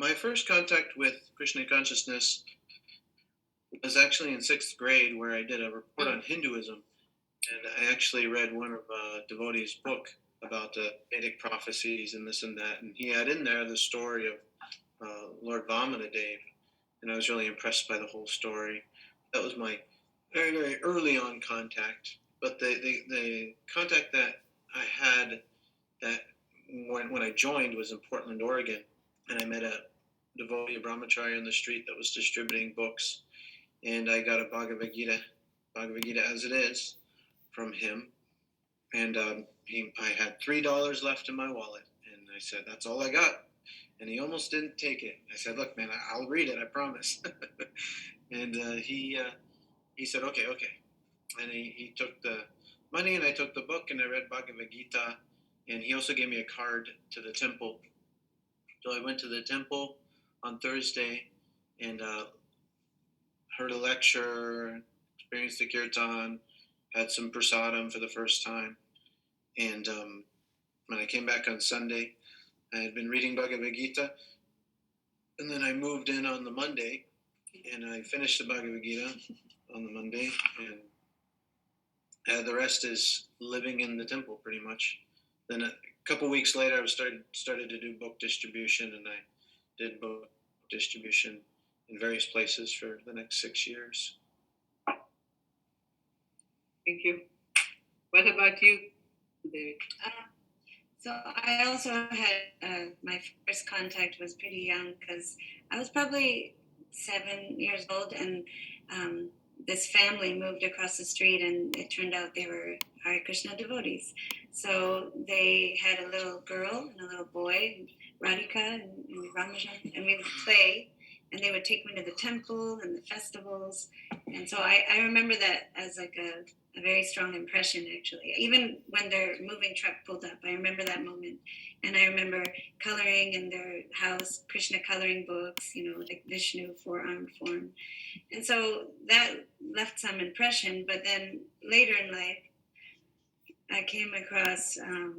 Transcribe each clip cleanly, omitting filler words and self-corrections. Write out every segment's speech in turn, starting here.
My first contact with Krishna consciousness was actually in sixth grade, where I did a report on Hinduism, and I actually read one of a devotee's book about the Vedic prophecies and this and that, and he had in there the story of Lord Vamanadev, and I was really impressed by the whole story. That was my very, very early on contact. But the contact that I had that when I joined was in Portland, Oregon, and I met a devotee, a brahmacharya in the street that was distributing books, and I got a Bhagavad Gita as it is, from him, and I had $3 left in my wallet, and I said, "That's all I got." And he almost didn't take it. I said, "Look, man, I'll read it, I promise." And he said, "Okay, okay." And he took the money, and I took the book, and I read Bhagavad Gita, and he also gave me a card to the temple. So I went to the temple on Thursday and heard a lecture, experienced the kirtan, had some prasadam for the first time. And when I came back on Sunday, I had been reading Bhagavad Gita, and then I moved in on the Monday, and I finished the Bhagavad Gita on the Monday, and the rest is living in the temple, pretty much. Then a couple weeks later, I started to do book distribution, and I did book distribution in various places for the next 6 years. Thank you. What about you, David? So I also had, my first contact was pretty young, because I was probably 7 years old, and this family moved across the street, and it turned out they were Hare Krishna devotees. So they had a little girl and a little boy, Radhika and Ramajan, and we would play, and they would take me to the temple and the festivals. And so I remember that as like a very strong impression, actually. Even when their moving truck pulled up, I remember that moment. And I remember coloring in their house, Krishna coloring books, like Vishnu, four-armed form. And so that left some impression. But then later in life, I came across, a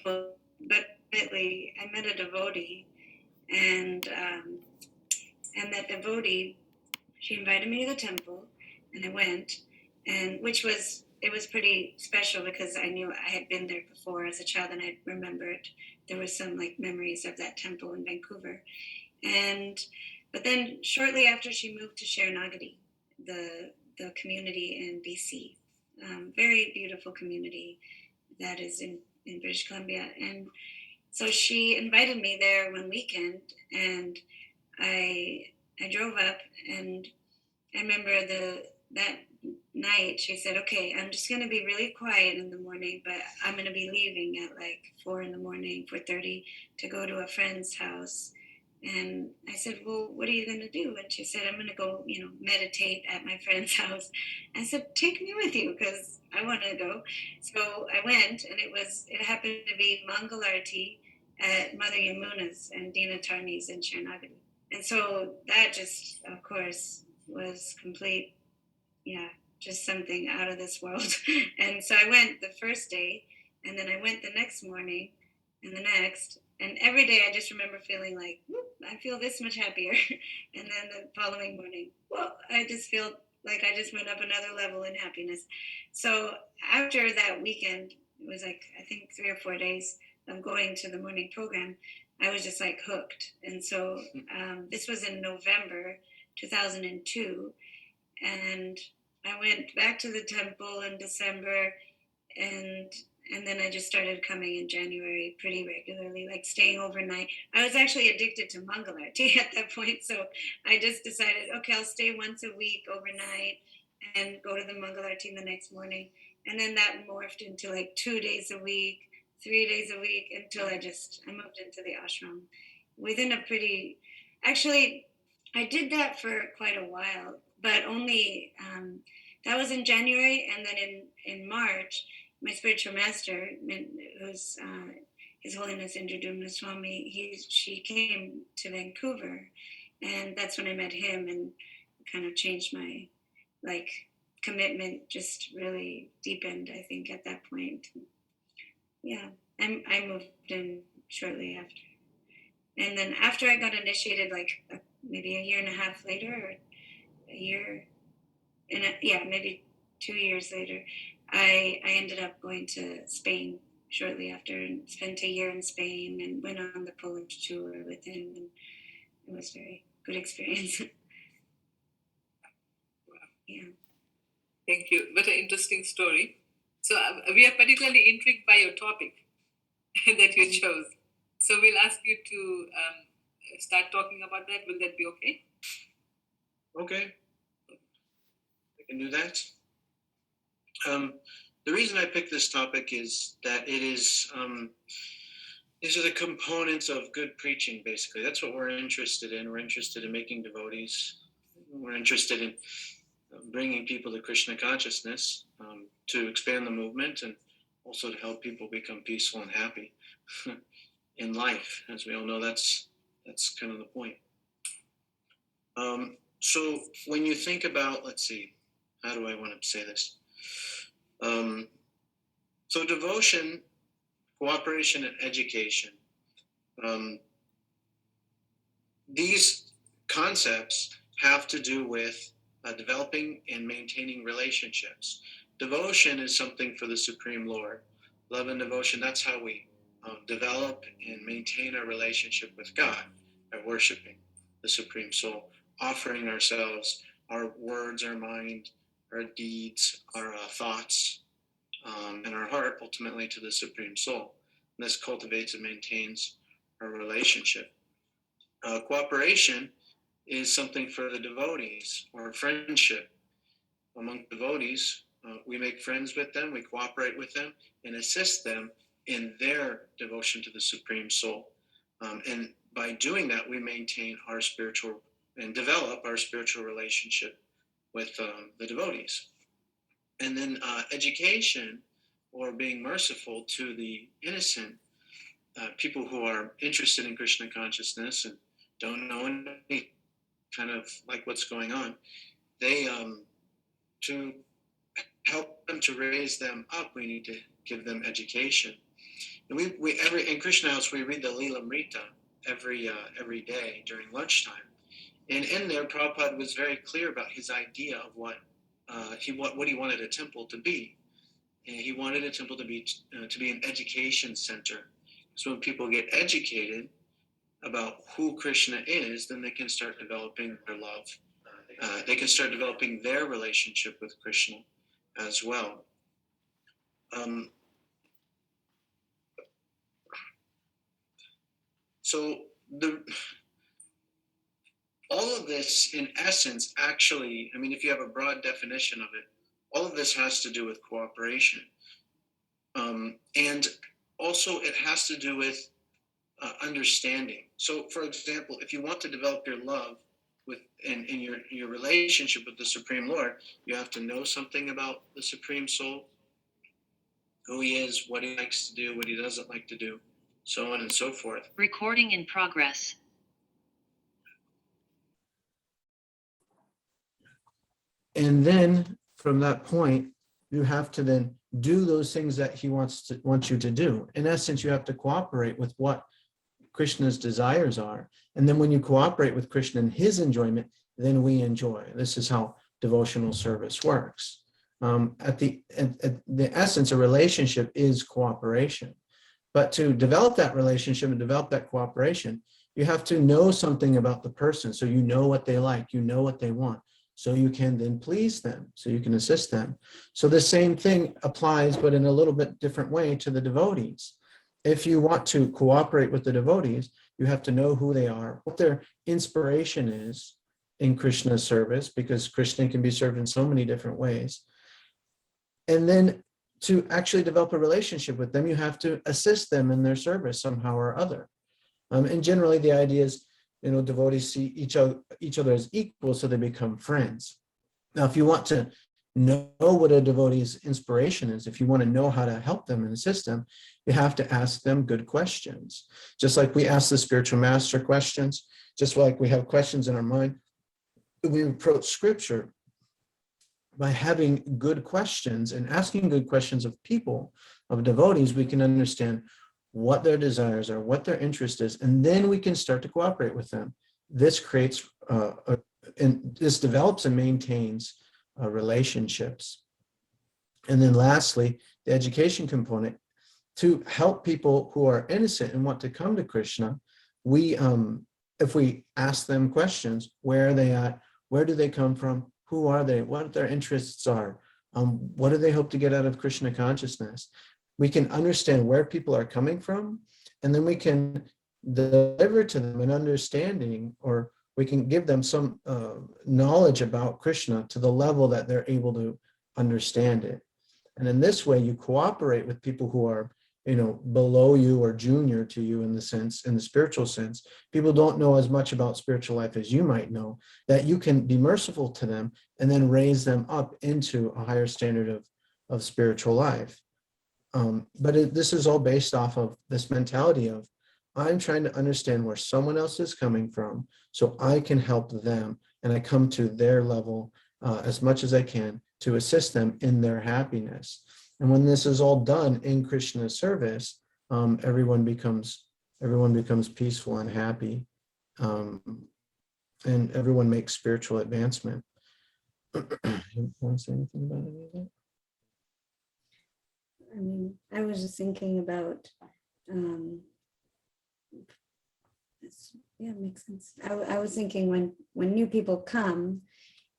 book, but I met a devotee, and that devotee, she invited me to the temple, and I went, and it was pretty special, because I knew I had been there before as a child, and I remembered there was some like memories of that temple in Vancouver. But then shortly after, she moved to Sharanagati, the community in BC, very beautiful community that is in British Columbia. And so she invited me there one weekend, and I drove up, and I remember that night she said, "Okay, I'm just going to be really quiet in the morning, but I'm going to be leaving at like 4 in the morning, 4:30, to go to a friend's house." And I said, "Well, what are you going to do?" And she said, "I'm going to go, meditate at my friend's house." I said, "Take me with you, because I want to go." So I went, and it happened to be Mangalarti at Mother Yamuna's and Dina Tarni's in Sharanagati. And so that just, of course, was complete, just something out of this world. And so I went the first day, and then I went the next morning, and the next, and every day I just remember feeling like, I feel this much happier. And then the following morning, I just feel like I just went up another level in happiness. So after that weekend, it was like, I think 3 or 4 days of going to the morning program, I was just like hooked. And so this was in November 2002, and I went back to the temple in December, and then I just started coming in January pretty regularly, like staying overnight. I was actually addicted to Mangalarti at that point, so I just decided, okay, I'll stay once a week overnight and go to the Mangalarti the next morning. And then that morphed into like 2 days a week, 3 days a week, until I moved into the ashram within actually, I did that for quite a while, but only, that was in January. And then in March, my spiritual master, who's His Holiness Indradyumna she came to Vancouver, and that's when I met him, and kind of changed my commitment, just really deepened, I think, at that point. Yeah, I moved in shortly after. And then after I got initiated, like maybe a year and a half later, or a year, maybe 2 years later, I ended up going to Spain shortly after and spent a year in Spain and went on the Polish tour with him, and it was a very good experience. Yeah. Thank you. What an interesting story. So we are particularly intrigued by your topic that you chose. So we'll ask you to start talking about that. Will that be okay? Okay, I can do that. The reason I picked this topic is that it is, these are the components of good preaching, basically. That's what we're interested in. We're interested in making devotees. We're interested in bringing people to Krishna consciousness, to expand the movement, and also to help people become peaceful and happy in life. As we all know, that's kind of the point. So when you think about, let's see, how do I want to say this? So devotion, cooperation, and education. These concepts have to do with developing and maintaining relationships. Devotion is something for the Supreme Lord. Love and devotion, that's how we develop and maintain our relationship with God by worshiping the Supreme Soul, offering ourselves, our words, our mind, our deeds, our thoughts, and our heart ultimately to the Supreme Soul. And this cultivates and maintains our relationship. Cooperation is something for the devotees, or friendship among devotees. We make friends with them, we cooperate with them, and assist them in their devotion to the Supreme Soul. And by doing that, we maintain our spiritual and develop our spiritual relationship with the devotees. And then education, or being merciful to the innocent, people who are interested in Krishna consciousness and don't know any kind of like what's going on, they to help them, to raise them up, we need to give them education. And we in Krishna House we read the Lilamrita every day during lunchtime, and in there Prabhupada was very clear about his idea of what he wanted a temple to be. And he wanted a temple to be an education center. So when people get educated about who Krishna is, then they can start developing their love. They can start developing their relationship with Krishna as well. So all of this, in essence, actually, I mean, if you have a broad definition of it, all of this has to do with cooperation. And also it has to do with understanding. So, for example, if you want to develop your love in your relationship with the Supreme Lord, you have to know something about the Supreme Soul, who he is, what he likes to do, what he doesn't like to do, so on and so forth. Recording in progress. And then from that point, you have to then do those things that he wants you to do. In essence, you have to cooperate with what Krishna's desires are. And then when you cooperate with Krishna and his enjoyment, then we enjoy. This is how devotional service works. At the essence, a relationship is cooperation. But to develop that relationship and develop that cooperation, you have to know something about the person. So you know what they like, you know what they want. So you can then please them, so you can assist them. So the same thing applies, but in a little bit different way to the devotees. If you want to cooperate with the devotees, you have to know who they are, what their inspiration is in Krishna's service, because Krishna can be served in so many different ways. And then to actually develop a relationship with them, you have to assist them in their service somehow or other. And generally the idea is, devotees see each other as equal, so they become friends. Now, if you want to know what a devotee's inspiration is, if you want to know how to help them and assist them, you have to ask them good questions. Just like we ask the spiritual master questions, just like we have questions in our mind, we approach scripture by having good questions and asking good questions of people, of devotees. We can understand what their desires are, what their interest is, and then we can start to cooperate with them. This creates, and this develops and maintains relationships. And then lastly, the education component. To help people who are innocent and want to come to Krishna, we, if we ask them questions, where are they at? Where do they come from? Who are they? What their interests are? What do they hope to get out of Krishna consciousness? We can understand where people are coming from, and then we can deliver to them an understanding, or we can give them some knowledge about Krishna to the level that they're able to understand it. And in this way, you cooperate with people who are, below you or junior to you in the spiritual sense. People don't know as much about spiritual life as you might know, that you can be merciful to them and then raise them up into a higher standard of spiritual life. But this is all based off of this mentality of, I'm trying to understand where someone else is coming from so I can help them, and I come to their level as much as I can to assist them in their happiness. And when this is all done in Krishna's service, everyone becomes peaceful and happy, and everyone makes spiritual advancement. You want to say anything about any of that? I mean, I was just thinking about, it makes sense. I was thinking when new people come,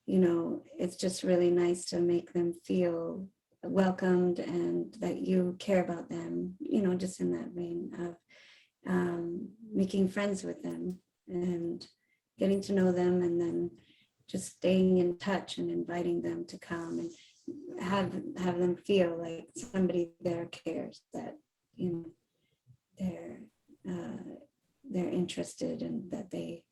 it's just really nice to make them feel welcomed and that you care about them, just in that vein of making friends with them and getting to know them, and then just staying in touch and inviting them to come and have them feel like somebody there cares, that they're interested and that they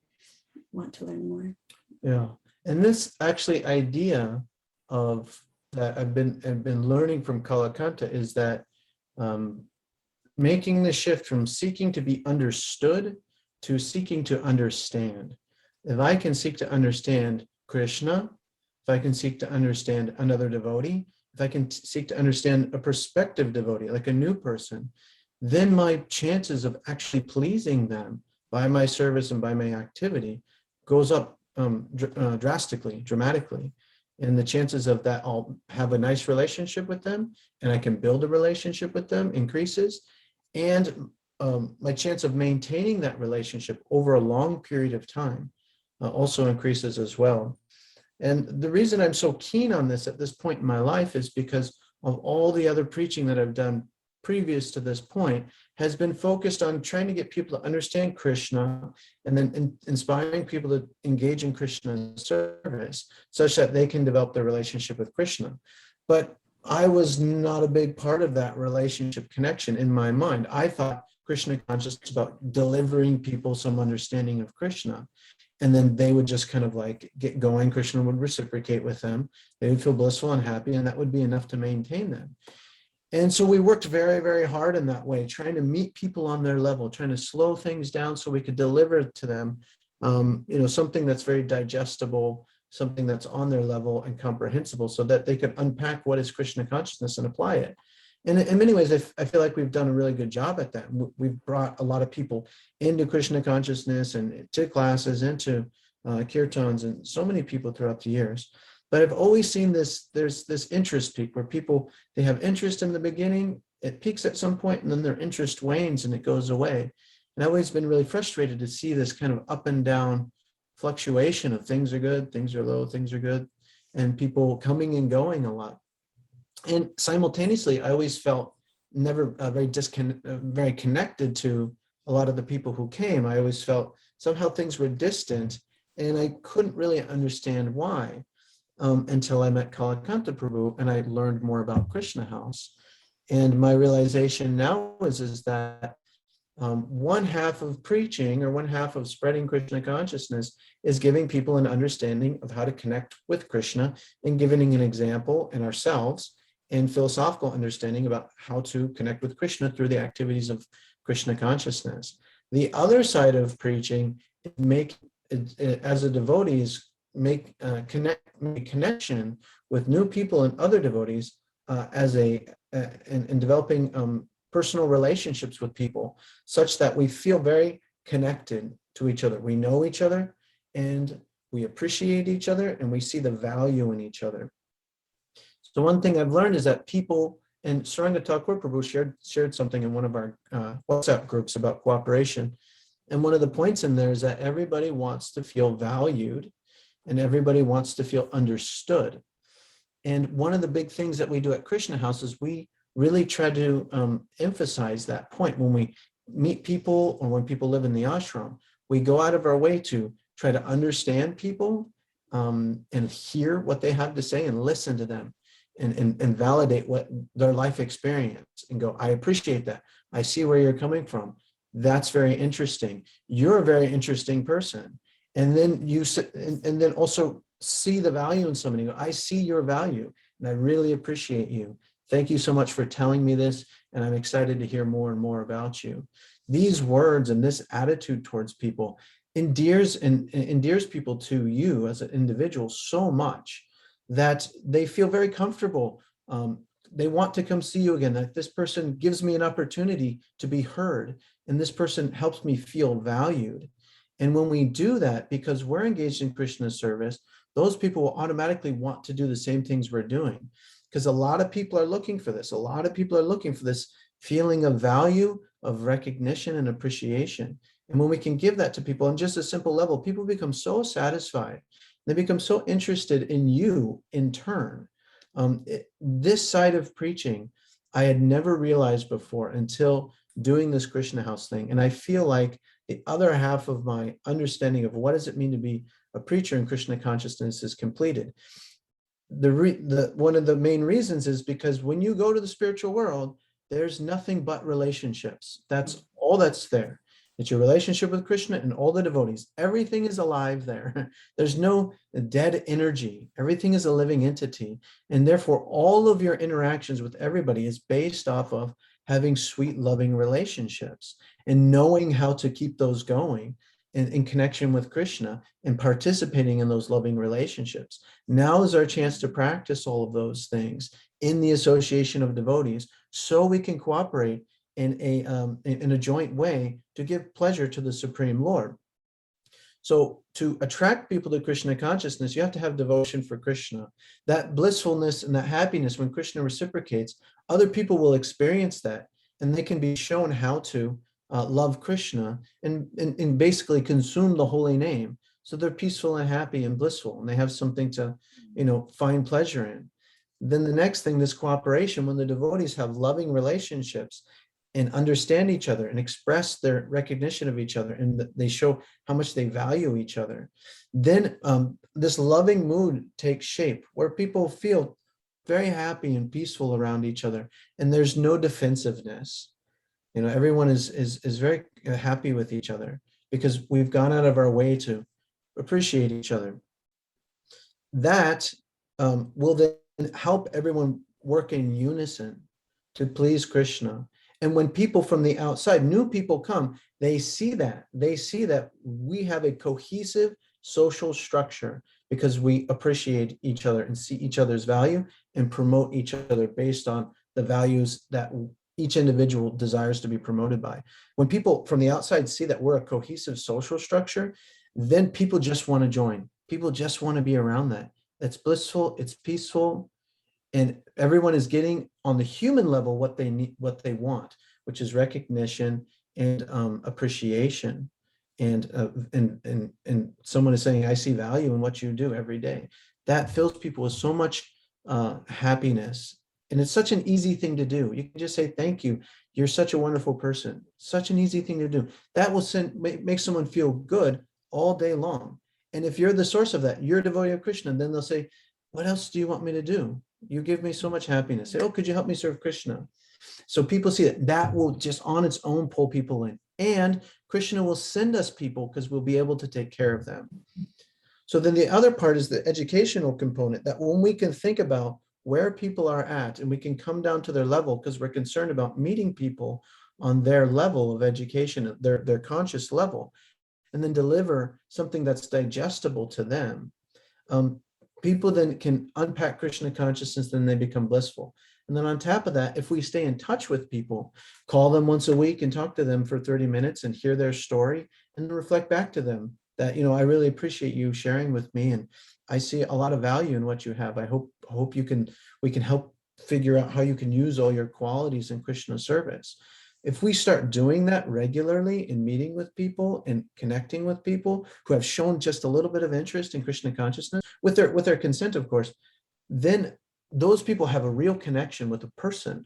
want to learn more. Yeah, and this actually idea of that I've been learning from Kalakantha is that making the shift from seeking to be understood to seeking to understand. If I can seek to understand Krishna, if I can seek to understand another devotee, if I can seek to understand a prospective devotee, like a new person, then my chances of actually pleasing them by my service and by my activity goes up dramatically. And the chances of that I'll have a nice relationship with them and I can build a relationship with them increases. And my chance of maintaining that relationship over a long period of time also increases as well. And the reason I'm so keen on this at this point in my life is because of all the other preaching that I've done previous to this point has been focused on trying to get people to understand Krishna and then inspiring people to engage in Krishna's service such that they can develop their relationship with Krishna. But I was not a big part of that relationship connection in my mind. I thought Krishna consciousness about delivering people some understanding of Krishna. And then they would just kind of like get going. Krishna would reciprocate with them. They would feel blissful and happy, and that would be enough to maintain them. And so we worked very, very hard in that way, trying to meet people on their level, trying to slow things down so we could deliver to them, something that's very digestible, something that's on their level and comprehensible, so that they could unpack what is Krishna consciousness and apply it. And in many ways, I feel like we've done a really good job at that. We've brought a lot of people into Krishna consciousness and to classes, into kirtans, and so many people throughout the years. But I've always seen there's this interest peak where people, they have interest in the beginning, it peaks at some point, and then their interest wanes and it goes away. And I've always been really frustrated to see this kind of up and down fluctuation of things are good, things are low, things are good, and people coming and going a lot. And simultaneously, I always felt never very connected to a lot of the people who came. I always felt somehow things were distant, and I couldn't really understand why. Until I met Kalakantha Prabhu and I learned more about Krishna House. And my realization now is that one half of preaching, or one half of spreading Krishna consciousness, is giving people an understanding of how to connect with Krishna and giving an example in ourselves and philosophical understanding about how to connect with Krishna through the activities of Krishna consciousness. The other side of preaching is as a devotee, make connection with new people and other devotees in developing personal relationships with people such that we feel very connected to each other. We know each other and we appreciate each other and we see the value in each other. So one thing I've learned is that people, and Saranga Thakur Prabhu shared something in one of our WhatsApp groups about cooperation. And one of the points in there is that everybody wants to feel valued and everybody wants to feel understood. And one of the big things that we do at Krishna House is we really try to emphasize that point. When we meet people or when people live in the ashram, we go out of our way to try to understand people and hear what they have to say and listen to them and validate what their life experience and go, I appreciate that. I see where you're coming from. That's very interesting. You're a very interesting person. And then and then also see the value in somebody. Go, I see your value and I really appreciate you. Thank you so much for telling me this. And I'm excited to hear more and more about you. These words and this attitude towards people endears people to you as an individual so much that they feel very comfortable. They want to come see you again, that this person gives me an opportunity to be heard, and this person helps me feel valued. And when we do that, because we're engaged in Krishna's service, those people will automatically want to do the same things we're doing. Because a lot of people are looking for this. A lot of people are looking for this feeling of value, of recognition and appreciation. And when we can give that to people on just a simple level, people become so satisfied. They become so interested in you in turn. This side of preaching, I had never realized before until doing this Krishna House thing. And I feel like the other half of my understanding of what does it mean to be a preacher in Krishna consciousness is completed. One of the main reasons is because when you go to the spiritual world, there's nothing but relationships. That's all that's there. It's your relationship with Krishna and all the devotees. Everything is alive there. There's no dead energy. Everything is a living entity. And therefore, all of your interactions with everybody is based off of having sweet, loving relationships and knowing how to keep those going in connection with Krishna and participating in those loving relationships. Now is our chance to practice all of those things in the association of devotees so we can cooperate in a joint way to give pleasure to the Supreme Lord. So to attract people to Krishna consciousness, you have to have devotion for Krishna. That blissfulness and that happiness, when Krishna reciprocates, other people will experience that and they can be shown how to love Krishna and basically consume the holy name. So they're peaceful and happy and blissful and they have something to, find pleasure in. Then the next thing, this cooperation, when the devotees have loving relationships and understand each other and express their recognition of each other and they show how much they value each other, then this loving mood takes shape where people feel very happy and peaceful around each other and there's no defensiveness. Everyone is very happy with each other because we've gone out of our way to appreciate each other. That will then help everyone work in unison to please Krishna. And when people from the outside, new people come, they see that we have a cohesive social structure because we appreciate each other and see each other's value and promote each other based on the values that each individual desires to be promoted by. When people from the outside see that we're a cohesive social structure, then people just want to join. People just want to be around that. It's blissful, it's peaceful, and everyone is getting on the human level what they need, what they want, which is recognition and appreciation. And someone is saying, I see value in what you do every day. That fills people with so much happiness. And it's such an easy thing to do. You can just say, thank you. You're such a wonderful person. Such an easy thing to do. That will make someone feel good all day long. And if you're the source of that, you're a devotee of Krishna, then they'll say, what else do you want me to do? You give me so much happiness. Say, oh, could you help me serve Krishna? So people see that will just on its own pull people in. And Krishna will send us people because we'll be able to take care of them. So then the other part is the educational component, that when we can think about where people are at and we can come down to their level because we're concerned about meeting people on their level of education, their conscious level, and then deliver something that's digestible to them. People then can unpack Krishna consciousness and they become blissful. And then on top of that, if we stay in touch with people, call them once a week and talk to them for 30 minutes and hear their story and reflect back to them that, I really appreciate you sharing with me, and I see a lot of value in what you have. I hope we can help figure out how you can use all your qualities in Krishna service. If we start doing that regularly in meeting with people and connecting with people who have shown just a little bit of interest in Krishna consciousness, with their consent, of course, then those people have a real connection with the person.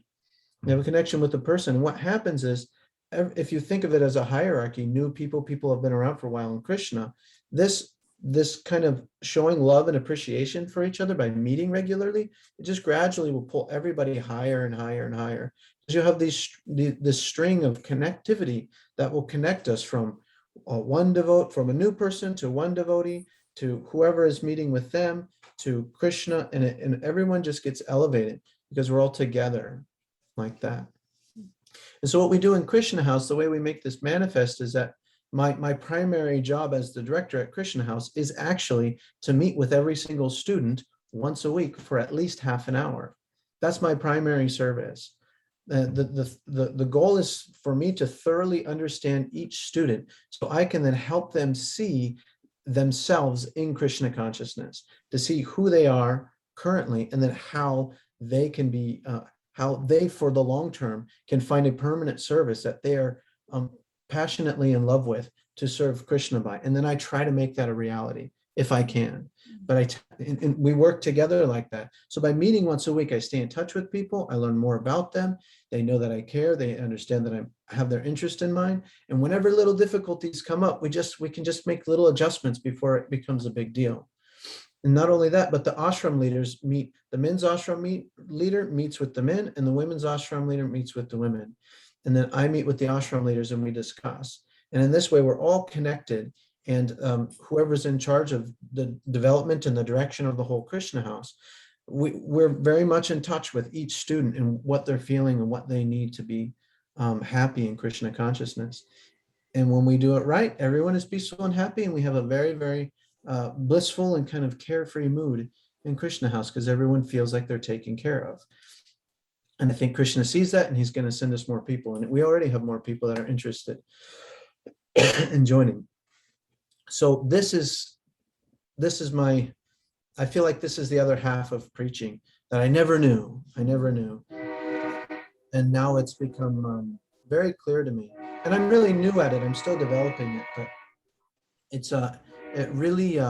They have a connection with the person. And what happens is, if you think of it as a hierarchy, new people have been around for a while in Krishna, this kind of showing love and appreciation for each other by meeting regularly, it just gradually will pull everybody higher and higher and higher. Because you have this string of connectivity that will connect us from from a new person to one devotee, to whoever is meeting with them, to Krishna, and everyone just gets elevated because we're all together like that. And so what we do in Krishna House, the way we make this manifest, is that my primary job as the director at Krishna House is actually to meet with every single student once a week for at least half an hour. That's my primary service. The goal is for me to thoroughly understand each student so I can then help them see themselves in Krishna consciousness, to see who they are currently, and then how they can be, how they for the long term can find a permanent service that they are passionately in love with to serve Krishna by. And then I try to make that a reality if I can. But and we work together like that. So by meeting once a week, I stay in touch with people. I learn more about them. They know that I care. They understand that I have their interest in mind. And whenever little difficulties come up, we can just make little adjustments before it becomes a big deal. And not only that, but the ashram leaders meet. The men's ashram leader meets with the men, and the women's ashram leader meets with the women. And then I meet with the ashram leaders and we discuss. And in this way, we're all connected. And whoever's in charge of the development and the direction of the whole Krishna House, we're very much in touch with each student and what they're feeling and what they need to be happy in Krishna consciousness. And when we do it right, everyone is peaceful and happy, and we have a very, very blissful and kind of carefree mood in Krishna House because everyone feels like they're taken care of. And I think Krishna sees that, and he's going to send us more people. And we already have more people that are interested in joining. So this is my, I feel like this is the other half of preaching that I never knew. And now it's become very clear to me. And I'm really new at it. I'm still developing it, but it's it really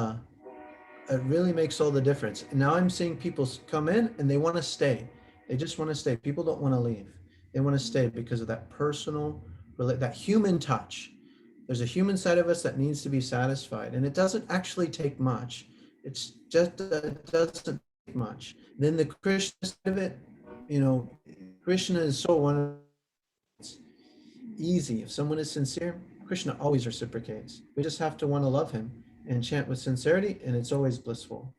makes all the difference. And now I'm seeing people come in and they want to stay. They just want to stay. People don't want to leave. They want to stay because of that personal, that human touch. There's a human side of us that needs to be satisfied, and it doesn't actually take much. It's just, it doesn't take much. Then the Krishna side of it, Krishna is so wonderful. It's easy. If someone is sincere, Krishna always reciprocates. We just have to want to love him and chant with sincerity, and it's always blissful.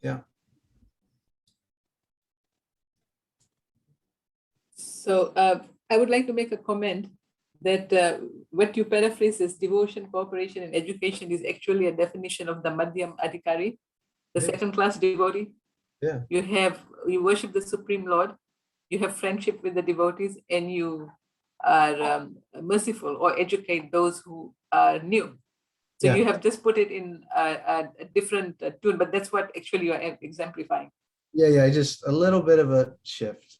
Yeah. So I would like to make a comment that what you paraphrase as devotion, cooperation, and education is actually a definition of the Madhyam Adhikari, the second-class devotee. Yeah. You worship the Supreme Lord, you have friendship with the devotees, and you are merciful or educate those who are new. So you have just put it in a different tune, but that's what actually you're exemplifying. Yeah, just a little bit of a shift,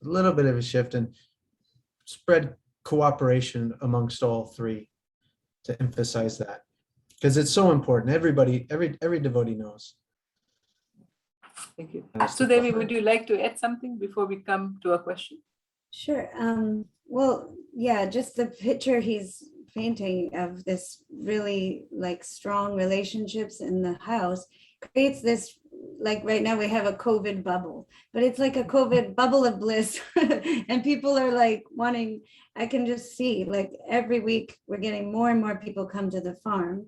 and spread cooperation amongst all three to emphasize that, because it's so important. Everybody, every devotee knows. Thank you. Sudevi, would you like to add something before we come to a question? Sure. Well, yeah, just the picture he's painting of this really strong relationships in the house creates this, right now we have a COVID bubble, but it's like a COVID bubble of bliss. And people are wanting, I can just see every week we're getting more and more people come to the farm.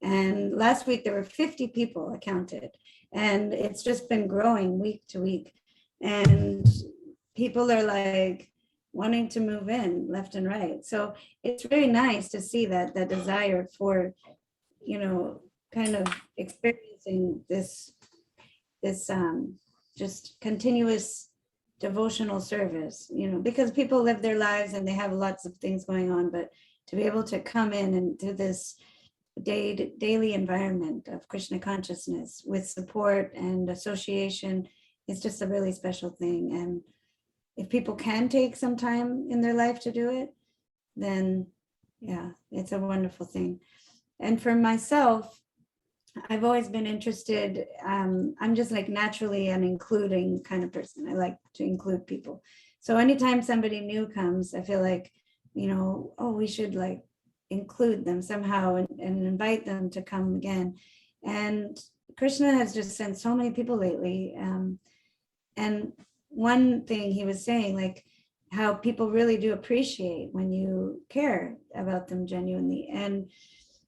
And last week there were 50 people I counted, and it's just been growing week to week. And people are wanting to move in left and right. So it's very nice to see that desire for, kind of experiencing this just continuous devotional service, because people live their lives and they have lots of things going on, but to be able to come in and do this daily environment of Krishna consciousness with support and association is just a really special thing. And if people can take some time in their life to do it, then yeah, it's a wonderful thing. And for myself, I've always been interested. I'm just like naturally an including kind of person. I like to include people. So anytime somebody new comes, I feel like, we should like include them somehow and invite them to come again. And Krishna has just sent so many people lately. And one thing he was saying, like how people really do appreciate when you care about them genuinely. And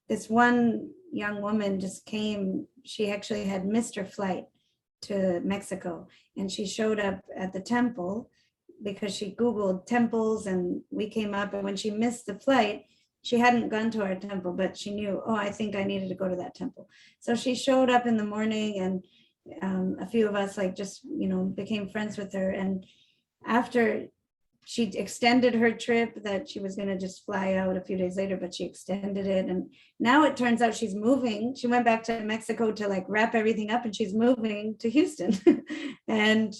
this one young woman just came, she actually had missed her flight to Mexico, and she showed up at the temple because she Googled temples, and we came up, and when she missed the flight, she hadn't gone to our temple, but she knew, I think I needed to go to that temple. So she showed up in the morning, and a few of us like just, became friends with her. And after she extended her trip that she was going to just fly out a few days later, but she extended it. And now it turns out she's moving. She went back to Mexico to like wrap everything up, and she's moving to Houston. And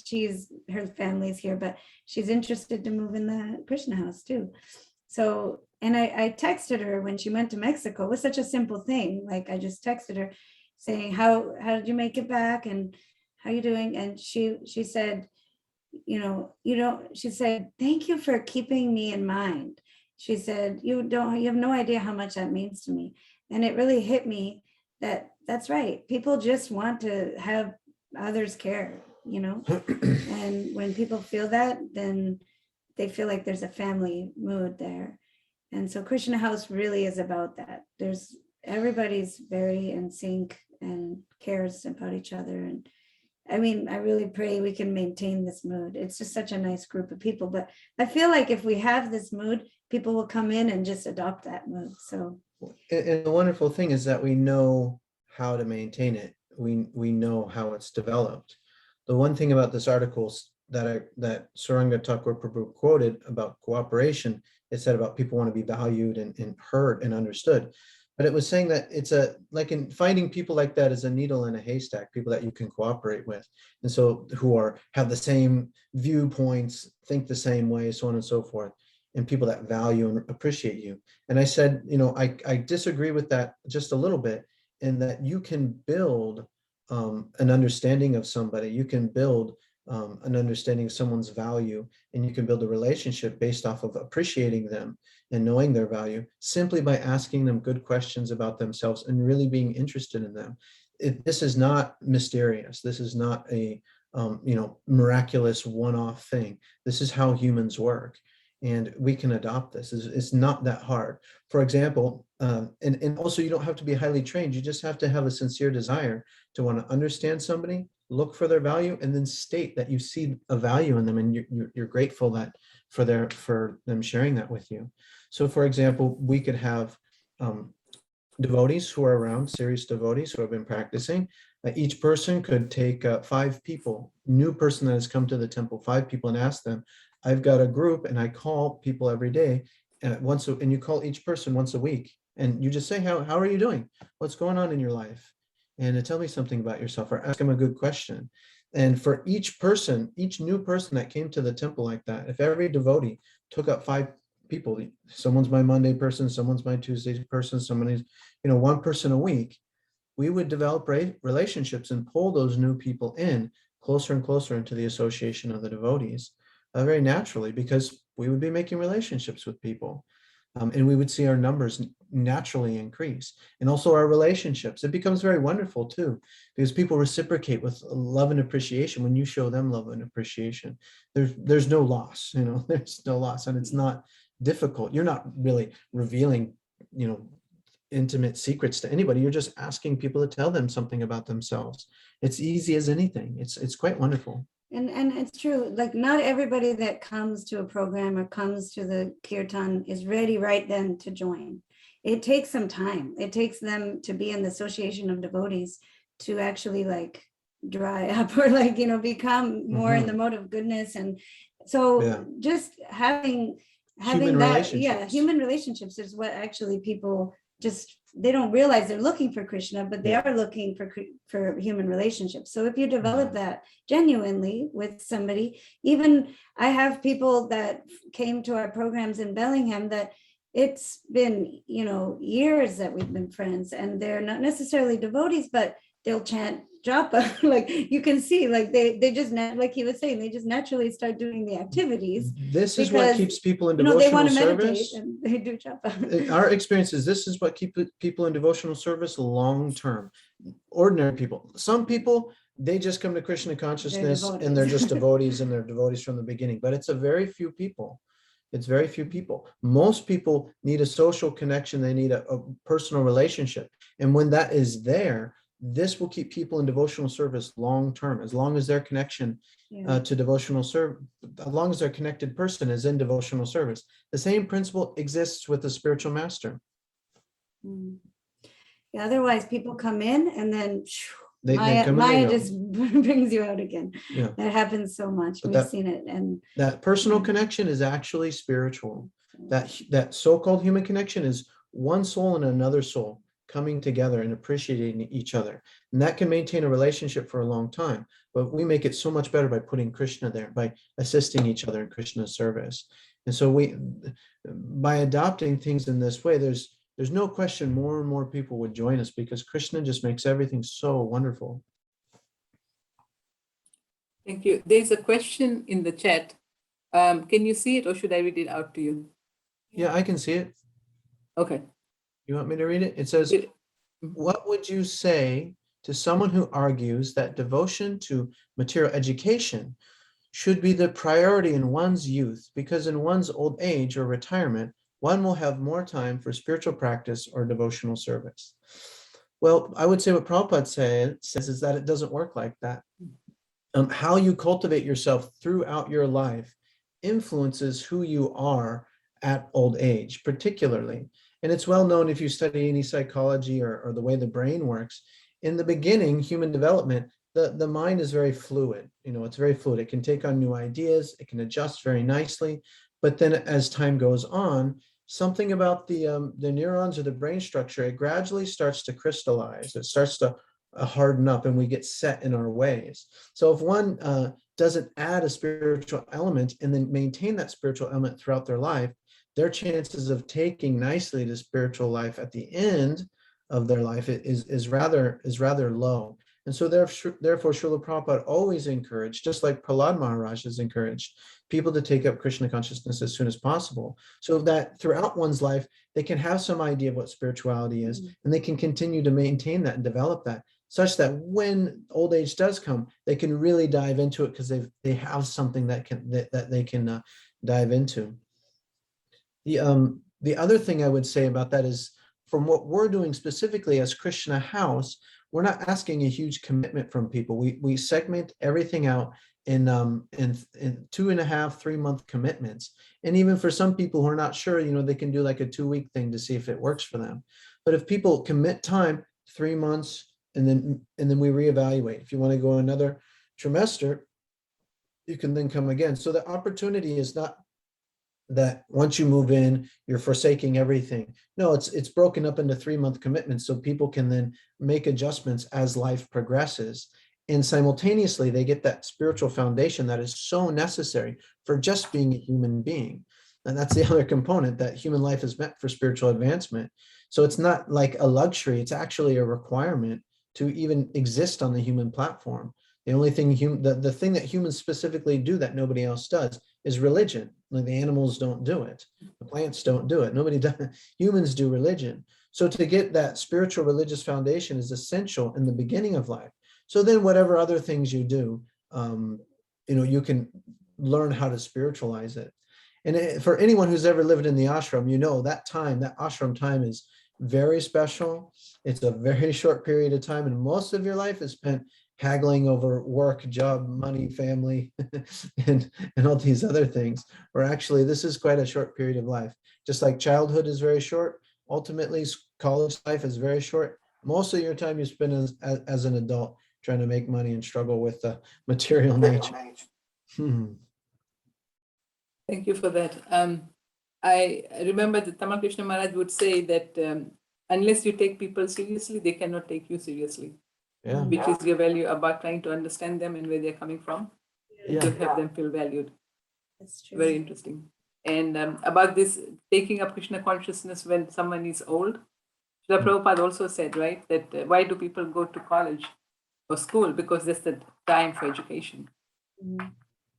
her family's here, but she's interested to move in the Krishna House too. So, and I texted her when she went to Mexico. It was such a simple thing. Like I just texted her saying, how did you make it back? And how you doing? And she said, she said, thank you for keeping me in mind. She said, you have no idea how much that means to me. And it really hit me that that's right. People just want to have others care, and when people feel that, then they feel like there's a family mood there. And so Krishna House really is about that. Everybody's very in sync and cares about each other. And I really pray we can maintain this mood. It's just such a nice group of people. But I feel like if we have this mood, people will come in and just adopt that mood. So, and the wonderful thing is that we know how to maintain it. We know how it's developed. The one thing about this article that Suranga Thakur Prabhu quoted about cooperation, it said about people want to be valued and heard and understood. But it was saying that it's like in finding people like that is a needle in a haystack, people that you can cooperate with. And so who have the same viewpoints, think the same way, so on and so forth, and people that value and appreciate you. And I said, I disagree with that just a little bit, in that you can build an understanding of somebody, you can build an understanding of someone's value, and you can build a relationship based off of appreciating them and knowing their value simply by asking them good questions about themselves and really being interested in them. This is not mysterious. This is not a miraculous one-off thing. This is how humans work, and we can adopt this. It's not that hard. For example, and also you don't have to be highly trained. You just have to have a sincere desire to want to understand somebody, look for their value, and then state that you see a value in them, and you're grateful that for them sharing that with you. So for example, we could have devotees who are around, serious devotees who have been practicing. Each person could take 5 people, new person that has come to the temple, 5 people, and ask them, I've got a group and I call people every day, and you call each person once a week, and you just say, how are you doing? What's going on in your life? And tell me something about yourself, or ask them a good question. And for each person, each new person that came to the temple like that, if every devotee took up 5 people, someone's my Monday person, someone's my Tuesday person, somebody's, one person a week, we would develop relationships and pull those new people in closer and closer into the association of the devotees, very naturally, because we would be making relationships with people. And we would see our numbers naturally increase, and also our relationships. It becomes very wonderful too, because people reciprocate with love and appreciation. When you show them love and appreciation, there's no loss, there's no loss, and it's not difficult. You're not really revealing, intimate secrets to anybody. You're just asking people to tell them something about themselves. It's easy as anything. It's quite wonderful. And it's true, like not everybody that comes to a program or comes to the kirtan is ready right then to join. It takes some time. It takes them to be in the association of devotees to actually like dry up or like, become more in the Mhm. mode of goodness. And so Yeah. just having Human that, relationships. human relationships is what actually people they don't realize they're looking for Krishna, but they Yeah. are looking for human relationships. So if you develop Mhm. that genuinely with somebody, even I have people that came to our programs in Bellingham that it's been, years that we've been friends, and they're not necessarily devotees, but they'll chant japa. Like you can see, like they just like he was saying, they just naturally start doing the activities This is what because keeps people in they devotional want to meditate service. and they do japa. Our experience is this is what keeps people in devotional service long term. Ordinary people. Some people, they just come to Krishna consciousness and they're just devotees and they're devotees from the beginning. But it's a very few people. It's very few people. Most people need a social connection. They need a personal relationship. And when that is there, this will keep people in devotional service long term, as long as their connection to devotional service, as long as their connected person is in devotional service. The same principle exists with the spiritual master. Yeah, otherwise people come in and then They Maya, come and they go. just brings you out again. Yeah. That happens so much. But We've seen it. And that personal Yeah. connection is actually spiritual. That so-called human connection is one soul and another soul coming together and appreciating each other. And that can maintain a relationship for a long time. But we make it so much better by putting Krishna there, by assisting each other in Krishna's service. And so by adopting things in this way, there's no question more and more people would join us because Krishna just makes everything so wonderful. Thank you. There's a question in the chat. Can you see it or should I read it out to you? Yeah, I can see it. Okay. You want me to read it? It says, what would you say to someone who argues that devotion to material education should be the priority in one's youth because in one's old age or retirement, one will have more time for spiritual practice or devotional service? Well, I would say what Prabhupada says is that it doesn't work like that. How you cultivate yourself throughout your life influences who you are at old age, particularly. And it's well known if you study any psychology or the way the brain works. In the beginning, human development, the mind is very fluid. It's very fluid. It can take on new ideas. It can adjust very nicely. But then as time goes on, something about the neurons or the brain structure, it gradually starts to crystallize. It starts to harden up and we get set in our ways. So if one doesn't add a spiritual element and then maintain that spiritual element throughout their life, their chances of taking nicely to spiritual life at the end of their life is rather low. And so therefore, Srila Prabhupada always encouraged, just like Prahlad Maharaj has encouraged, people to take up Krishna consciousness as soon as possible, so that throughout one's life, they can have some idea of what spirituality is, and they can continue to maintain that and develop that, such that when old age does come, they can really dive into it because they have something that they can dive into. The other thing I would say about that is, from what we're doing specifically as Krishna House, we're not asking a huge commitment from people. We segment everything out in 2.5, 3 month commitments. And even for some people who are not sure, they can do like a 2-week thing to see if it works for them. But if people commit time, 3 months, and then we reevaluate. If you want to go another trimester, you can then come again. So the opportunity is not that once you move in, you're forsaking everything. No, it's broken up into 3-month commitments so people can then make adjustments as life progresses. And simultaneously, they get that spiritual foundation that is so necessary for just being a human being. And that's the other component, that human life is meant for spiritual advancement. So it's not like a luxury, it's actually a requirement to even exist on the human platform. The only thing, the thing that humans specifically do that nobody else does is religion. Like the animals don't do it. The plants don't do it. Nobody does. Humans do religion. So to get that spiritual religious foundation is essential in the beginning of life. So then whatever other things you do, you can learn how to spiritualize it. And for anyone who's ever lived in the ashram, that ashram time is very special. It's a very short period of time, and most of your life is spent haggling over work, job, money, family, and all these other things. Or actually, this is quite a short period of life. Just like childhood is very short, ultimately college life is very short. Most of your time you spend as an adult trying to make money and struggle with the material nature. Thank you for that. I remember that Tamal Krishna Maharaj would say that unless you take people seriously, they cannot take you seriously. Yeah. Which is your value about trying to understand them and where they're coming from, Yeah. to have them feel valued. That's true. Very interesting. And about this taking up Krishna consciousness when someone is old, Srila Prabhupada also said, right, that why do people go to college or school? Because that's the time for education.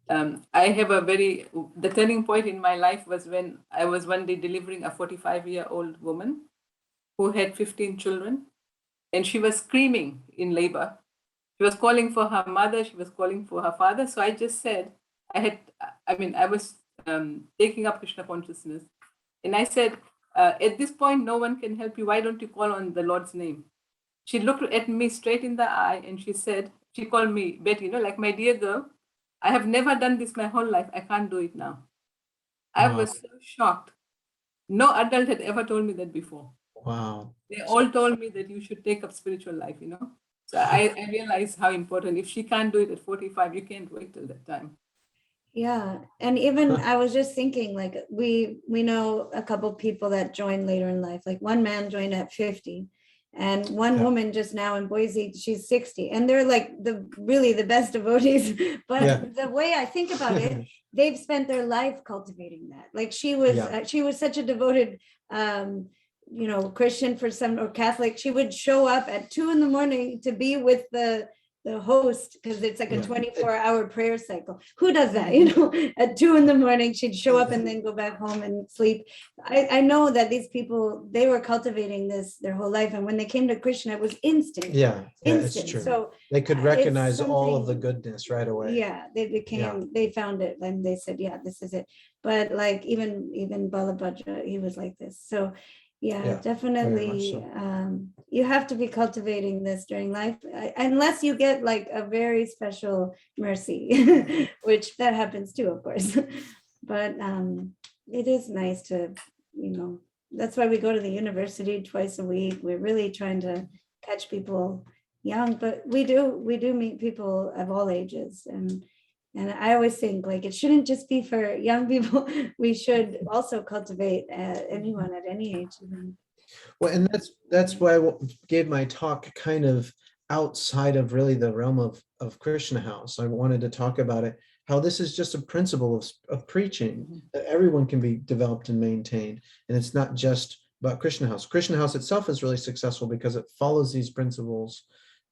I have the turning point in my life was when I was one day delivering a 45-year-old woman who had 15 children, and she was screaming in labor. She was calling for her mother, she was calling for her father. So I just said, I was taking up Krishna consciousness. And I said, at this point, no one can help you. Why don't you call on the Lord's name? She looked at me straight in the eye and she called me Betty, like, my dear girl, I have never done this my whole life. I can't do it now. I was so shocked. No adult had ever told me that before. Wow. They all told me that you should take up spiritual life, So I realized how important. If she can't do it at 45, you can't wait till that time. Yeah. And even I was just thinking, like, we know a couple people that joined later in life. Like, one man joined at 50, and one woman just now in Boise, she's 60, and they're like really the best devotees. But the way I think about it, they've spent their life cultivating that. Like, she was such a devoted Christian or Catholic. She would show up at 2 a.m. to be with the host, because it's like a 24-hour prayer cycle. Who does that? At 2 a.m. she'd show up and then go back home and sleep. I know that these people, they were cultivating this their whole life, and when they came to Krishna, it was instant. Instant. It's true. So they could recognize all of the goodness right away. Yeah, they found it, and they said, yeah, this is it. But like even Balabhadra, he was like this. So definitely so. You have to be cultivating this during life, unless you get like a very special mercy, which that happens too, of course. But it is nice to, that's why we go to the university twice a week. We're really trying to catch people young, but we do meet people of all ages, and I always think, like, it shouldn't just be for young people. We should also cultivate anyone at any age. Well, and that's why I gave my talk kind of outside of really the realm of Krishna House. I wanted to talk about it, how this is just a principle of preaching that everyone can be developed and maintained. And it's not just about Krishna House. Krishna House itself is really successful because it follows these principles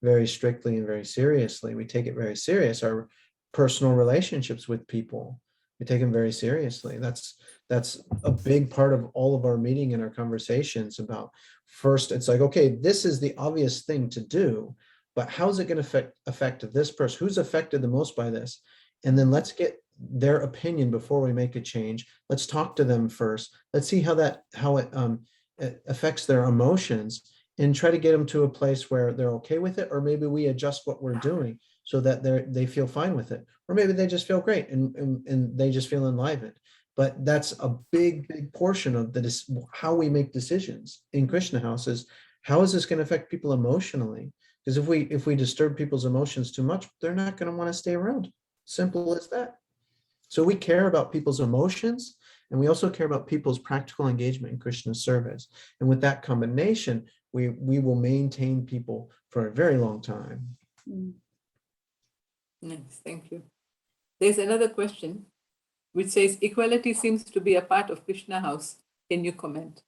very strictly and very seriously. We take it very serious. Our personal relationships with people, we take them very seriously. That's a big part of all of our meeting and our conversations about, first, it's like, okay, this is the obvious thing to do, but how's it going to affect this person? Who's affected the most by this? And then let's get their opinion before we make a change. Let's talk to them first. Let's see how it affects their emotions, and try to get them to a place where they're okay with it, or maybe we adjust what we're doing so that they feel fine with it, or maybe they just feel great and they just feel enlivened. But that's a big portion of how we make decisions in Krishna House, is how is this going to affect people emotionally? Because if we disturb people's emotions too much, they're not going to want to stay around. Simple as that. So we care about people's emotions, and we also care about people's practical engagement in Krishna service. And with that combination, we will maintain people for a very long time. Nice, thank you. There's another question which says, equality seems to be a part of Krishna House. Can you comment?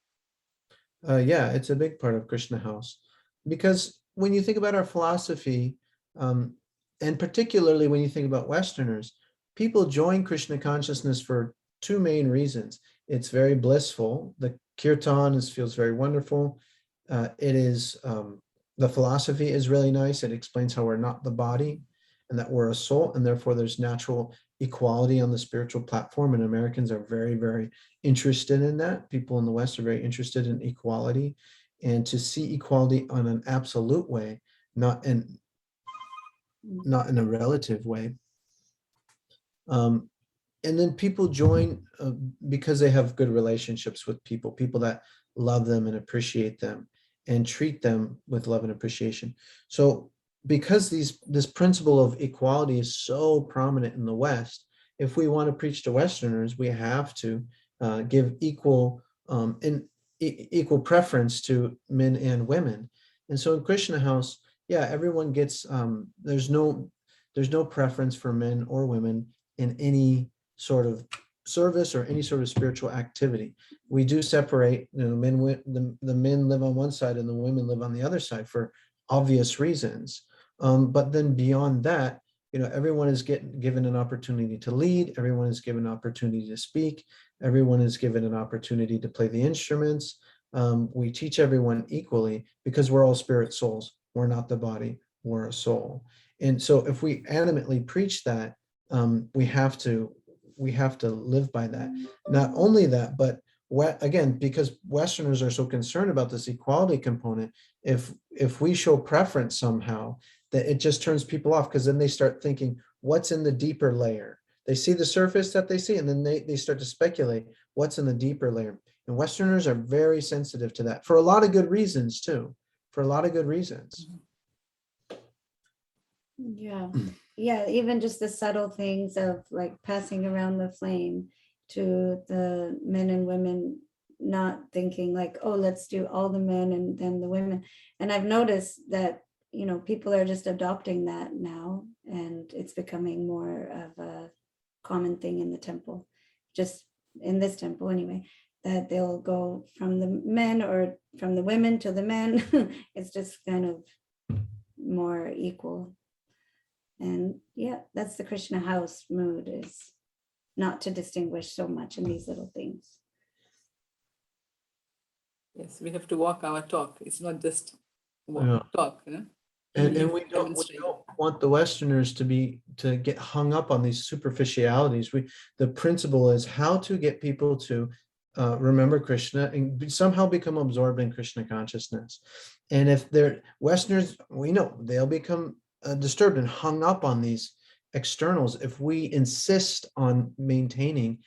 Yeah, it's a big part of Krishna House, because when you think about our philosophy, and particularly when you think about Westerners, people join Krishna consciousness for two main reasons. It's very blissful. The kirtan feels very wonderful. It is, the philosophy is really nice. It explains how we're not the body and that we're a soul, and therefore there's natural equality on the spiritual platform, and Americans are very, very interested in that. People in the West are very interested in equality, and to see equality on an absolute way, not in a relative way. And then people join because they have good relationships with people that love them and appreciate them and treat them with love and appreciation. So because this principle of equality is so prominent in the West, if we want to preach to Westerners, we have to give equal equal preference to men and women. And so in Krishna House, yeah, everyone gets there's no preference for men or women in any sort of service or any sort of spiritual activity. We do separate, the men live on one side and the women live on the other side for obvious reasons. But then beyond that, everyone is given an opportunity to lead. Everyone is given an opportunity to speak. Everyone is given an opportunity to play the instruments. We teach everyone equally because we're all spirit souls. We're not the body, we're a soul. And so if we animately preach that, we have to live by that. Not only that, but again, because Westerners are so concerned about this equality component, if we show preference somehow, that it just turns people off, because then they start thinking, what's in the deeper layer? They see the surface that they see, and then they start to speculate what's in the deeper layer. And Westerners are very sensitive to that for a lot of good reasons too. For a lot of good reasons. Yeah. Yeah. Even just the subtle things of like passing around the flame to the men and women, not thinking like, oh, let's do all the men and then the women. And I've noticed that, people are just adopting that now, and it's becoming more of a common thing in the temple, just in this temple anyway, that they'll go from the men or from the women to the men. It's just kind of more equal. And yeah, that's the Krishna House mood, is not to distinguish so much in these little things. Yes, we have to walk our talk. It's not just talk, And we don't want the Westerners to get hung up on these superficialities. The principle is how to get people to remember Krishna and somehow become absorbed in Krishna consciousness. And if they're Westerners, we know they'll become disturbed and hung up on these externals if we insist on maintaining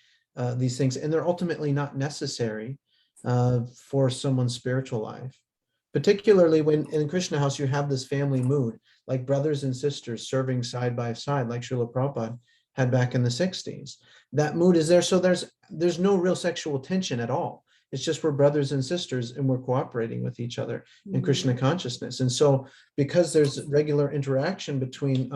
these things, and they're ultimately not necessary for someone's spiritual life. Particularly when in Krishna House you have this family mood, like brothers and sisters serving side by side, like Srila Prabhupada had back in the 60s. That mood is there, so there's no real sexual tension at all. It's just we're brothers and sisters and we're cooperating with each other in Krishna consciousness. And so because there's regular interaction between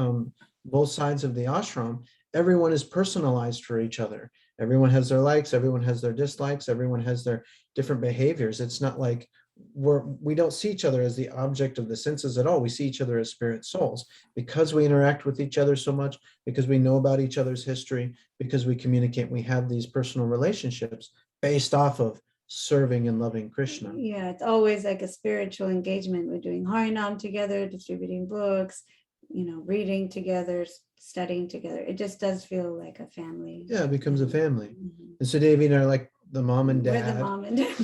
both sides of the ashram, everyone is personalized for each other. Everyone has their likes, everyone has their dislikes, everyone has their different behaviors. It's not like we don't see each other as the object of the senses at all. We see each other as spirit souls because we interact with each other so much, because we know about each other's history, because we communicate, we have these personal relationships based off of serving and loving Krishna. Yeah, it's always like a spiritual engagement. We're doing Harinam together, distributing books, reading together, studying together. It just does feel like a family. Yeah, it becomes a family. And Sudevi and I are like the mom and dad. We're the mom and dad.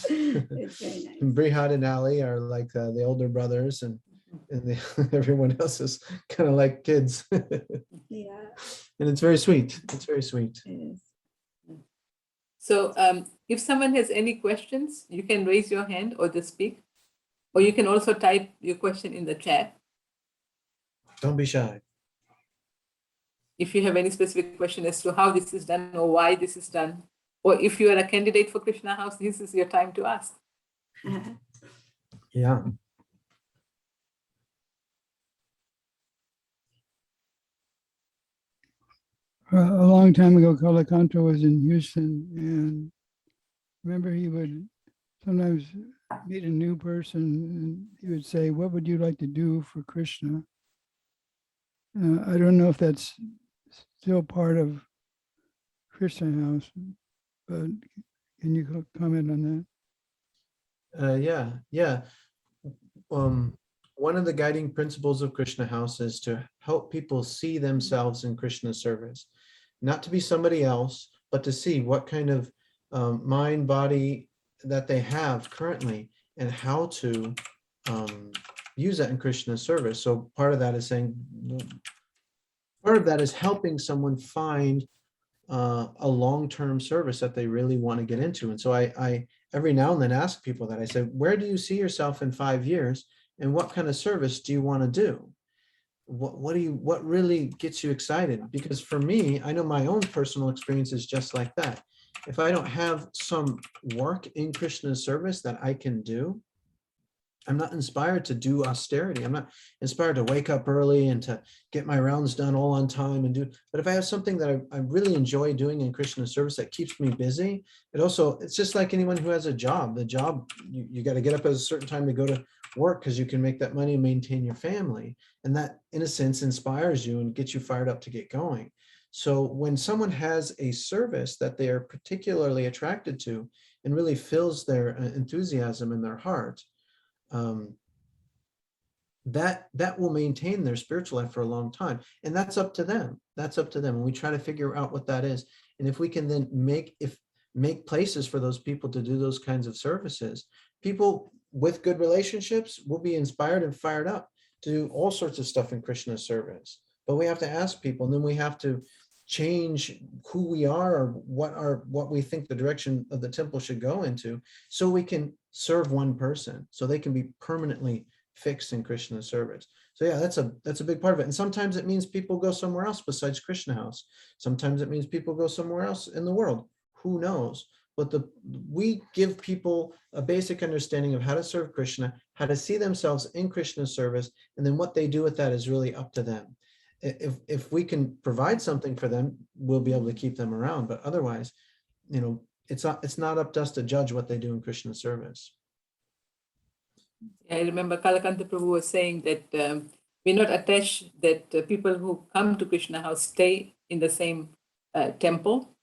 It's very nice. And Brihad and Ali are like the older brothers, and everyone else is kind of like kids. Yeah. And it's very sweet. It's very sweet. It is. So if someone has any questions, you can raise your hand or just speak, or you can also type your question in the chat. Don't be shy. If you have any specific question as to how this is done or why this is done, or if you are a candidate for Krishna House, this is your time to ask. Yeah. A long time ago, Kalakantha was in Houston, and remember he would sometimes meet a new person and he would say, "What would you like to do for Krishna?" I don't know if that's still part of Krishna House, but can you comment on that? Yeah. One of the guiding principles of Krishna House is to help people see themselves in Krishna's service, not to be somebody else, but to see what kind of mind, body that they have currently and how to use that in Krishna's service. So part of that is helping someone find a long-term service that they really want to get into. And so I every now and then ask people that. I say, where do you see yourself in 5 years? and what kind of service do you want to do? What really gets you excited? Because for me, I know my own personal experience is just like that. If I don't have some work in Krishna's service that I can do, I'm not inspired to do austerity. I'm not inspired to wake up early and to get my rounds done all on time and do. But if I have something that I really enjoy doing in Krishna service that keeps me busy, it's just like anyone who has a job. The job, you got to get up at a certain time to go to work because you can make that money and maintain your family. And that, in a sense, inspires you and gets you fired up to get going. So when someone has a service that they are particularly attracted to and really fills their enthusiasm in their heart, that will maintain their spiritual life for a long time. And that's up to them. That's up to them. And we try to figure out what that is. And if we can then make places for those people to do those kinds of services, people with good relationships will be inspired and fired up to do all sorts of stuff in Krishna's service. But we have to ask people, and then we have to change who we are or what we think the direction of the temple should go into, so we can serve one person, so they can be permanently fixed in Krishna's service. So yeah, that's a big part of it. And sometimes it means people go somewhere else besides Krishna House. Sometimes it means people go somewhere else in the world. Who knows? But we give people a basic understanding of how to serve Krishna, how to see themselves in Krishna's service, and then what they do with that is really up to them. If we can provide something for them, we'll be able to keep them around. But otherwise, it's not up to us to judge what they do in Krishna's service. I remember Kalakantha Prabhu was saying that we're not attached that people who come to Krishna House stay in the same temple.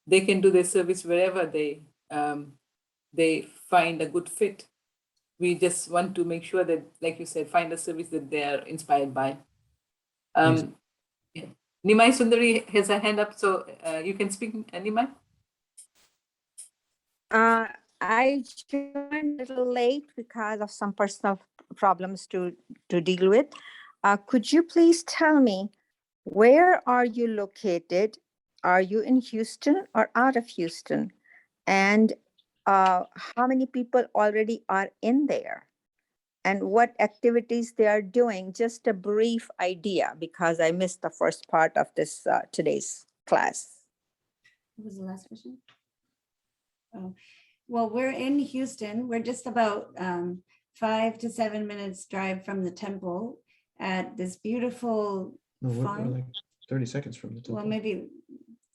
They can do their service wherever they find a good fit. We just want to make sure that, like you said, find a service that they are inspired by. Nimai Sundari has a hand up, so you can speak, Nimai. I joined a little late because of some personal problems to deal with. Could you please tell me, where are you located? Are you in Houston or out of Houston? And how many people already are in there? And what activities they are doing? Just a brief idea, because I missed the first part of this today's class. What was the last question? Oh, well, we're in Houston. We're just about 5 to 7 minutes drive from the temple at this beautiful farm. We're like 30 seconds from the temple. Well, maybe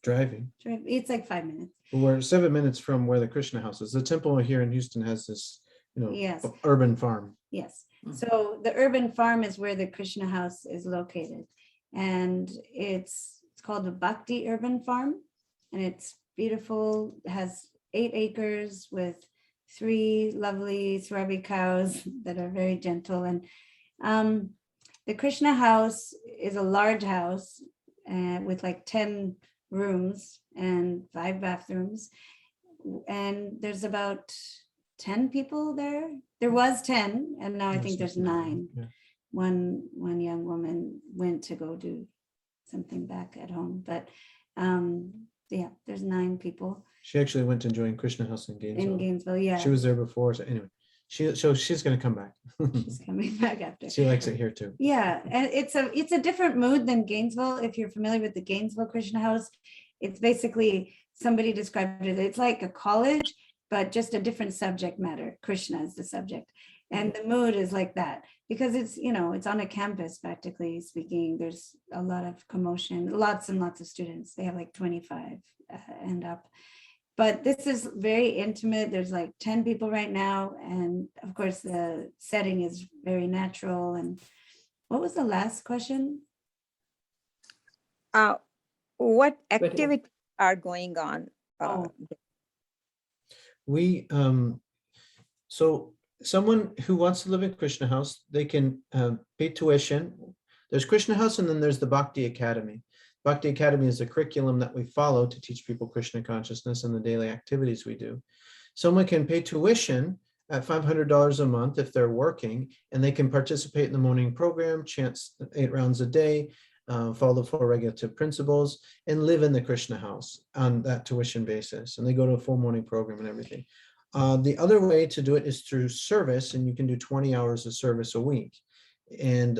driving. It's like 5 minutes. We're 7 minutes from where the Krishna House is. The temple here in Houston has this, Yes. urban farm. Yes. So the urban farm is where the Krishna House is located. And it's called the Bhakti Urban Farm. And it's beautiful. It has 8 acres with 3 lovely Swarbi cows that are very gentle. And the Krishna House is a large house with like 10 rooms and 5 bathrooms. And there's about 10 people there. There was 10, and now I think there's 9. Yeah. One young woman went to go do something back at home, but yeah, there's 9 people. She actually went to join Krishna House in Gainesville. In Gainesville, yeah. She was there before. So anyway, she's going to come back. She's coming back after. She likes it here too. Yeah, and it's a different mood than Gainesville. If you're familiar with the Gainesville Krishna House, it's basically, somebody described it, it's like a college, but just a different subject matter. Krishna is the subject. And the mood is like that because it's, it's on a campus, practically speaking. There's a lot of commotion, lots and lots of students. They have like 25 and up. But this is very intimate. There's like 10 people right now. And of course, the setting is very natural. And what was the last question? What activities are going on? We so someone who wants to live in Krishna House, they can pay tuition. There's Krishna House, and then there's the Bhakti Academy. Bhakti Academy is a curriculum that we follow to teach people Krishna consciousness and the daily activities we do. Someone can pay tuition at $500 a month if they're working, and they can participate in the morning program, chant 8 rounds a day, follow the 4 regulative principles, and live in the Krishna House on that tuition basis. And they go to a full morning program and everything. The other way to do it is through service, and you can do 20 hours of service a week. And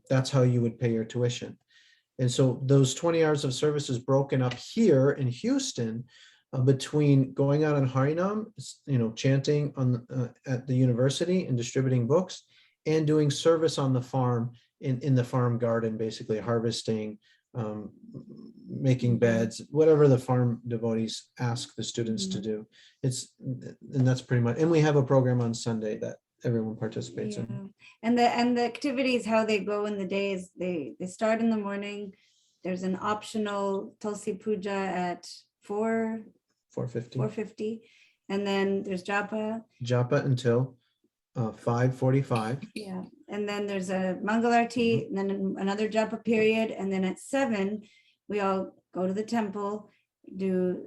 that's how you would pay your tuition. And so those 20 hours of service is broken up here in Houston between going out on Harinam, chanting at the university and distributing books, and doing service on the farm in the farm garden, basically harvesting, making beds, whatever the farm devotees ask the students to do. And that's pretty much, and we have a program on Sunday that everyone participates in. And the activities, how they go in the days, they start in the morning. There's an optional Tulsi Puja at 4:50, and then there's Japa. Japa until 5:45. Yeah, and then there's a Mangalarti, and then another Japa period, and then at 7, we all go to the temple, do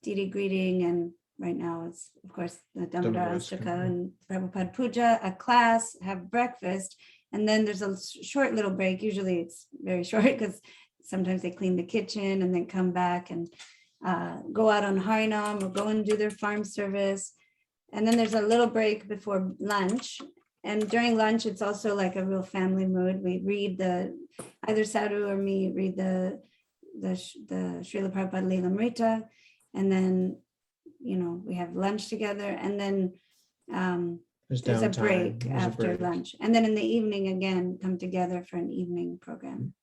deity greeting, and right now it's, of course, the Damodar Astaka and Prabhupada Puja, a class, have breakfast, and then there's a short little break. Usually it's very short because sometimes they clean the kitchen and then come back and go out on Harinam or go and do their farm service. And then there's a little break before lunch. And during lunch, it's also like a real family mood. We read either Sadhu or me read the Srila Prabhupada Lilamrita, and then, we have lunch together, and then there's a break after lunch. And then in the evening, again, come together for an evening program.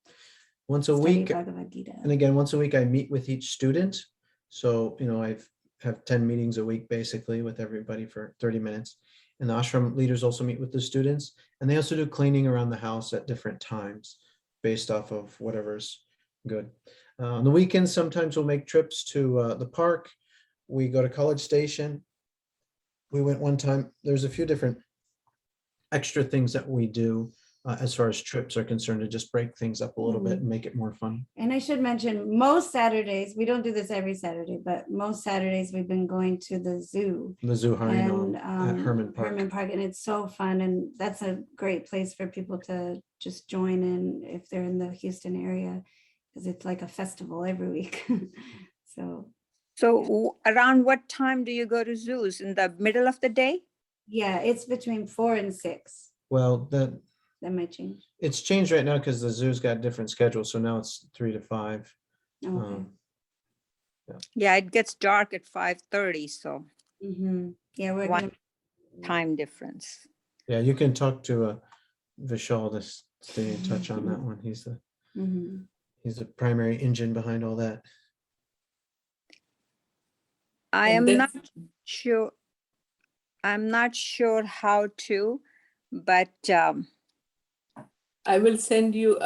Once a week, Bhagavad Gita. and again, once a week, I meet with each student. So, I have 10 meetings a week, basically, with everybody for 30 minutes. And the ashram leaders also meet with the students. And they also do cleaning around the house at different times, based off of whatever's good. On the weekends, sometimes we'll make trips to the park. We go to College Station. We went one time. There's a few different extra things that we do as far as trips are concerned, to just break things up a little bit and make it more fun. And I should mention, most Saturdays, we don't do this every Saturday, but most Saturdays we've been going to the zoo. The zoo And at Herman Park. And it's so fun, and that's a great place for people to just join in if they're in the Houston area, because it's like a festival every week. So around what time do you go to zoos? In the middle of the day? Yeah, it's between 4 and 6. Well, That might change. it's changed right now because the zoo's got different schedules. So now it's 3 to 5. Okay. Yeah, it gets dark at 5:30, so Yeah, we're One- gonna, time difference. Yeah, you can talk to Vishal to stay in touch on that one. He's the primary engine behind all that. I And am not that's- sure. I'm not sure how to, but I will send you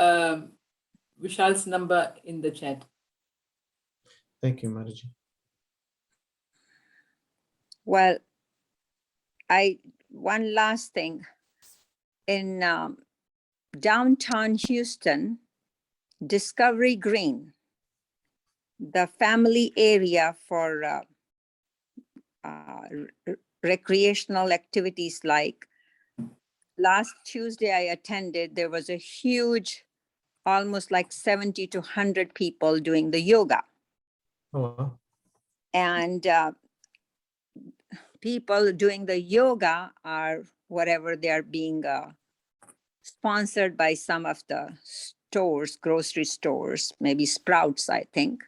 Vishal's number in the chat. Thank you, Mataji. well, one last thing. In downtown Houston, Discovery Green, the family area for recreational activities, like last Tuesday I attended, there was a huge, almost like 70 to 100 people doing the yoga. Oh, wow. And people doing the yoga are whatever they are being sponsored by some of the stores, grocery stores, maybe Sprouts, I think.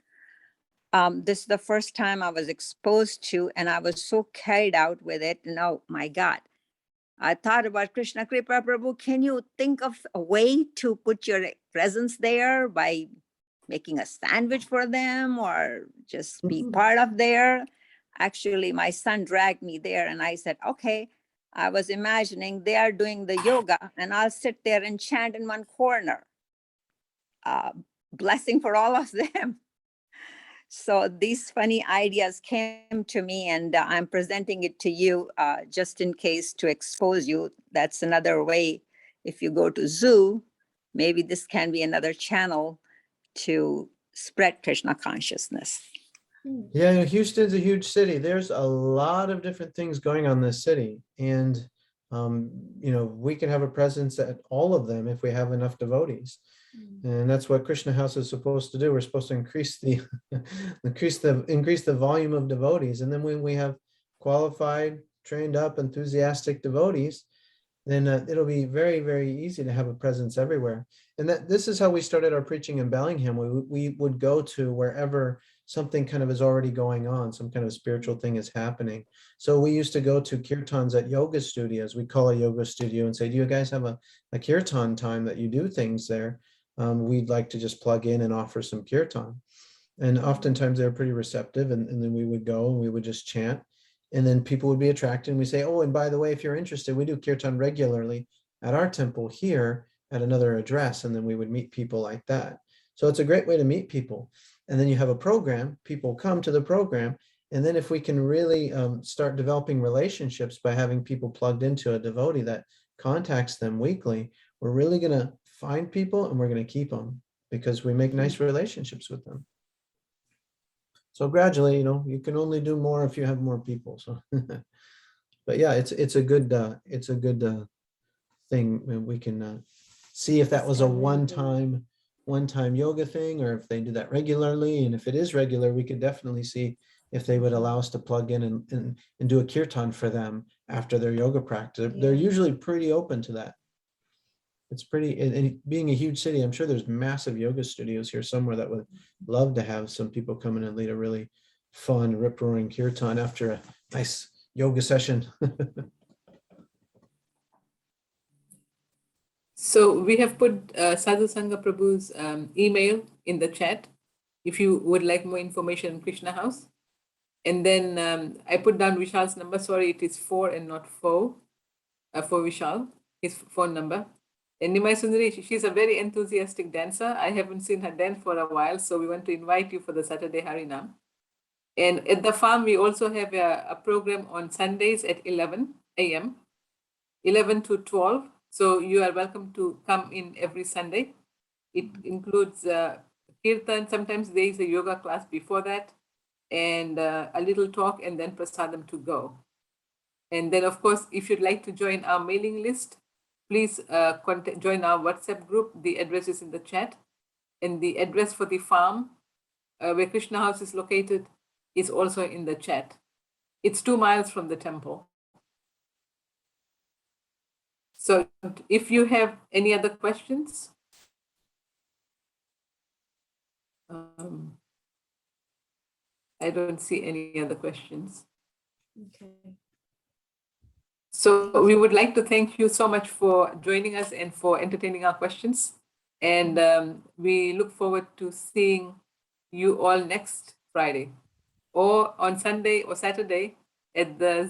This is the first time I was exposed to, and I was so carried out with it. And oh my God, I thought about Krishna Kripa Prabhu. Can you think of a way to put your presence there by making a sandwich for them or just be part of there? Actually, my son dragged me there and I said, okay, I was imagining they are doing the yoga and I'll sit there and chant in one corner. Blessing for all of them. So these funny ideas came to me, and I'm presenting it to you just in case to expose you. That's another way. If you go to zoo, maybe this can be another channel to spread Krishna consciousness. Yeah, Houston's a huge city. There's a lot of different things going on in this city. And, we can have a presence at all of them if we have enough devotees. And that's what Krishna House is supposed to do. We're supposed to increase the volume of devotees. And then when we have qualified, trained up, enthusiastic devotees, then it'll be very, very easy to have a presence everywhere. And this is how we started our preaching in Bellingham. We would go to wherever something kind of is already going on, some kind of spiritual thing is happening. So we used to go to kirtans at yoga studios. We call a yoga studio and say, do you guys have a kirtan time that you do things there? We'd like to just plug in and offer some kirtan. And oftentimes they're pretty receptive, and then we would go and we would just chant. And then people would be attracted, and we say, oh, and by the way, if you're interested, we do kirtan regularly at our temple here at another address. And then we would meet people like that. So it's a great way to meet people. And then you have a program, people come to the program. And then if we can really start developing relationships by having people plugged into a devotee that contacts them weekly, we're really going to find people and we're going to keep them because we make nice relationships with them. So gradually, you can only do more if you have more people. So, but yeah, it's a good thing. We can see if that was a one-time yoga thing, or if they do that regularly. And if it is regular, we could definitely see if they would allow us to plug in and do a kirtan for them after their yoga practice. They're usually pretty open to that. It's pretty, and being a huge city, I'm sure there's massive yoga studios here somewhere that would love to have some people come in and lead a really fun, rip-roaring kirtan after a nice yoga session. So we have put Sadhu Sanga Prabhu's email in the chat if you would like more information on Krishna House. And then I put down Vishal's number. Sorry, it is 4 and not 4 for Vishal, his phone number. And Nimai Sundari, she's a very enthusiastic dancer. I haven't seen her dance for a while, so we want to invite you for the Saturday Harinam. And at the farm, we also have a program on Sundays at 11 a.m., 11 to 12. So you are welcome to come in every Sunday. It includes kirtan. Sometimes there is a yoga class before that, and a little talk, and then prasadam to go. And then, of course, if you'd like to join our mailing list, please join our WhatsApp group. The address is in the chat. And the address for the farm where Krishna House is located is also in the chat. It's 2 miles from the temple. So if you have any other questions, I don't see any other questions. Okay. So we would like to thank you so much for joining us and for entertaining our questions. And we look forward to seeing you all next Friday or on Sunday or Saturday at the